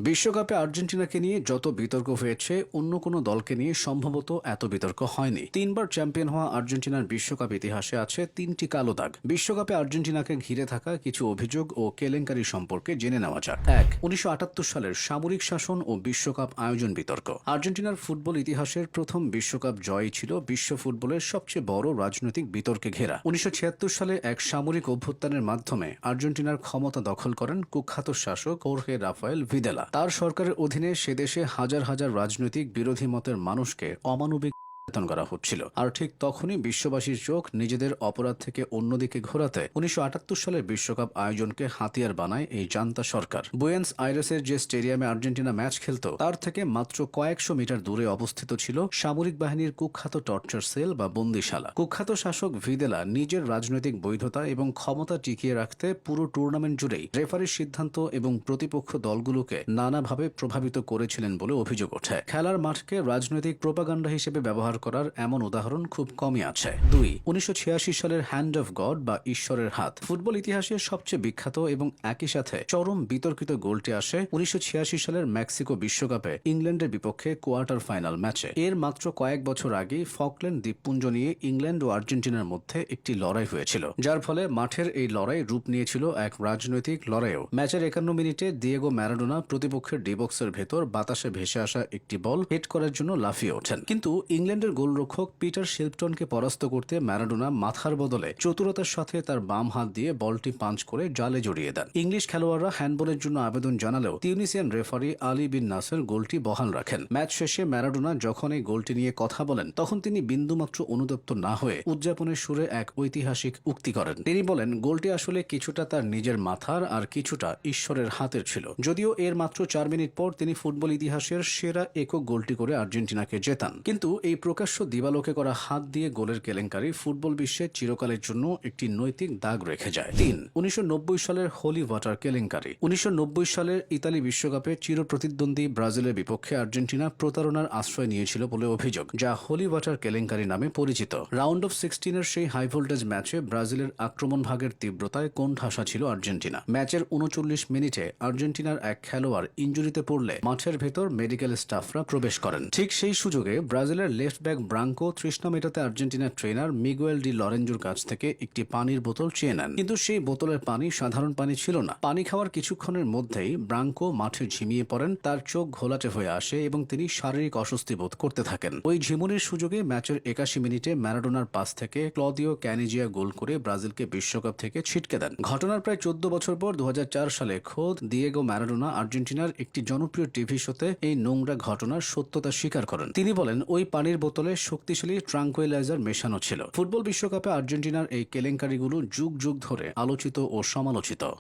বিশ্বকাপে আর্জেন্টিনাকে নিয়ে যত বিতর্ক হয়েছে অন্য কোনো দলকে নিয়ে সম্ভবত এত বিতর্ক হয়নি। তিনবার চ্যাম্পিয়ন হওয়া আর্জেন্টিনার বিশ্বকাপ ইতিহাসে আছে তিনটি কালো দাগ। বিশ্বকাপে আর্জেন্টিনাকে ঘিরে থাকা কিছু অভিযোগ ও কেলেঙ্কারি সম্পর্কে জেনে নেওয়া যাক। ১৯৭৮ সালের সামরিক শাসন ও বিশ্বকাপ আয়োজন বিতর্ক। আর্জেন্টিনার ফুটবল ইতিহাসের প্রথম বিশ্বকাপ জয়ই ছিল বিশ্ব ফুটবলের সবচেয়ে বড় রাজনৈতিক বিতর্কে ঘেরা। ১৯৭৬ সালে এক সামরিক অভ্যুত্থানের মাধ্যমে আর্জেন্টিনার ক্ষমতা দখল করেন কুখ্যাত শাসক হোর্হে রাফায়েল ভিদেলা। তার সরকারের অধীনে সেদেশে হাজার হাজার রাজনৈতিক বিরোধী মতের মানুষকে অমানবিক নির্যাতন করা হচ্ছিল। আর ঠিক তখনই বিশ্ববাসীর চোখ নিজেদের অপরাধ থেকে অন্যদিকে ঘোরাতে ১৯৭৮ সালের বিশ্বকাপ আয়োজনকে হাতিয়ার বানায় এই জান্তা সরকার। বুয়েন্স আইরেসের যে স্টেডিয়ামে আর্জেন্টিনা ম্যাচ খেলত তার থেকে মাত্র কয়েকশো মিটার দূরে অবস্থিত ছিল সামরিক বাহিনীর কুখ্যাত টর্চার সেল বা বন্দিশালা। কুখ্যাত শাসক ভিদেলা নিজের রাজনৈতিক বৈধতা এবং ক্ষমতা টিকিয়ে রাখতে পুরো টুর্নামেন্ট জুড়েই রেফারির সিদ্ধান্ত এবং প্রতিপক্ষ দলগুলোকে নানাভাবে প্রভাবিত করেছিলেন বলে অভিযোগ ওঠে। খেলার মাঠকে রাজনৈতিক প্রোপাগান্ডা হিসেবে ব্যবহার করার এমন উদাহরণ খুব কমই আছে। ১৯৮৬ সালের হ্যান্ড অফ গড বা ঈশ্বরের হাত ফুটবল ইতিহাসের সবচেয়ে বিখ্যাত এবং একই সাথে চরম বিতর্কিত গোলটি আসে ১৯৮৬ সালের মেক্সিকো বিশ্বকাপে ইংল্যান্ডের বিপক্ষে কোয়ার্টার ফাইনাল ম্যাচে। এর মাত্র কয়েক বছর আগেই ফকল্যান্ড দ্বীপপুঞ্জ নিয়ে ইংল্যান্ড ও আর্জেন্টিনার মধ্যে একটি লড়াই হয়েছিল, যার ফলে মাঠের এই লড়াই রূপ নিয়েছিল এক রাজনৈতিক লড়াইও। ম্যাচের ৫১ মিনিটে দিয়েগো ম্যারাডোনা প্রতিপক্ষের ডি বক্সের ভেতর বাতাসে ভেসে আসা একটি বল হেড করার জন্য লাফিয়ে ওঠেন, কিন্তু ইংল্যান্ডের গোলরক্ষক পিটার শিল্পটনকে পরাস্ত করতে ম্যারাডোনা মাথার বদলে চতুরতার সাথে তার বাম হাত দিয়ে বলটি পাঞ্চ করে জালে জড়িয়ে দেন। ইংলিশ খেলোয়াড়রা হ্যান্ডবলের জন্য আবেদন জানালেও তিউনিসিয়ান রেফারি আলী বিন নাসের গোলটি বহাল রাখেন। ম্যাচ শেষে ম্যারাডোনা যখন এই গোলটি নিয়ে কথা বলেন তখন তিনি বিন্দুমাত্র অনুতপ্ত না হয়ে উদযাপনের সুরে এক ঐতিহাসিক উক্তি করেন। তিনি বলেন, গোলটি আসলে কিছুটা তার নিজের মাথার আর কিছুটা ঈশ্বরের হাতের ছিল। যদিও এর মাত্র ৪ মিনিট পর তিনি ফুটবল ইতিহাসের সেরা একক গোলটি করে আর্জেন্টিনাকে জেতান। কিন্তু এই প্রকাশ্য দিবালোকে করা হাত দিয়ে গোলের কেলেঙ্কারি ফুটবল বিশ্বে চিরকালের জন্য একটি নৈতিক দাগ রেখে যায়। ১৯৯০ সালের হোলি ওয়াটার কেলেঙ্কারি। ১৯৯০ সালের ইতালি বিশ্বকাপে চিরপ্রতিদ্বন্দ্বী ব্রাজিলের বিপক্ষে আর্জেন্টিনা প্রতারণার আশ্রয় নিয়েছিল বলে অভিযোগ, যা হোলি ওয়াটার কেলেঙ্কারি নামে পরিচিত। রাউন্ড অফ 16-এর সেই হাই ভোল্টেজ ম্যাচে ব্রাজিলের আক্রমণ ভাগের তীব্রতায় কোণঠাসা ছিল আর্জেন্টিনা। ম্যাচের ৩৯ মিনিটে আর্জেন্টিনার এক খেলোয়াড় ইনজুরিতে পড়লে মাঠের ভেতর মেডিকেল স্টাফরা প্রবেশ করেন। ঠিক সেই সুযোগে ব্রাজিলের লেফট ব্যাক ব্রাঙ্কো তৃষ্ণা মেটাতে আর্জেন্টিনার ট্রেনার মিগুয়েল ডি লরেঞ্জোর কাছ থেকে একটি পানির বোতল চেয়ে নেন, কিন্তু সেই বোতলের পানি সাধারণ পানি ছিল না। পানি খাওয়ার কিছুক্ষণের মধ্যেই ব্রাঙ্কো মাঠে ঝিমিয়ে পড়েন, তার চোখ ঘোলাটে হয়ে আসে এবং তিনি শারীরিক অস্বস্তি বোধ করতে থাকেন। ওই ঝিমুনির সুযোগে ম্যাচের ৮১ মিনিটে ম্যারাডোনার পাস থেকে ক্লদিও ক্যানিজিয়া গোল করে ব্রাজিলকে বিশ্বকাপ থেকে ছিটকে দেন। ঘটনার প্রায় ১৪ বছর পর ২০০৪ সালে খোদ দিয়েগো ম্যারাডোনা আর্জেন্টিনার একটি জনপ্রিয় টিভি শোতে এই নোংরা ঘটনার সত্যতা স্বীকার করেন। তিনি বলেন, ওই পানির বোতলে শক্তিশালী ট্রাঙ্কুইলাইজার মেশানো ছিল। ফুটবল বিশ্বকাপে আর্জেন্টিনার এই কেলেঙ্কারিগুলো যুগ যুগ ধরে আলোচিত ও সমালোচিত।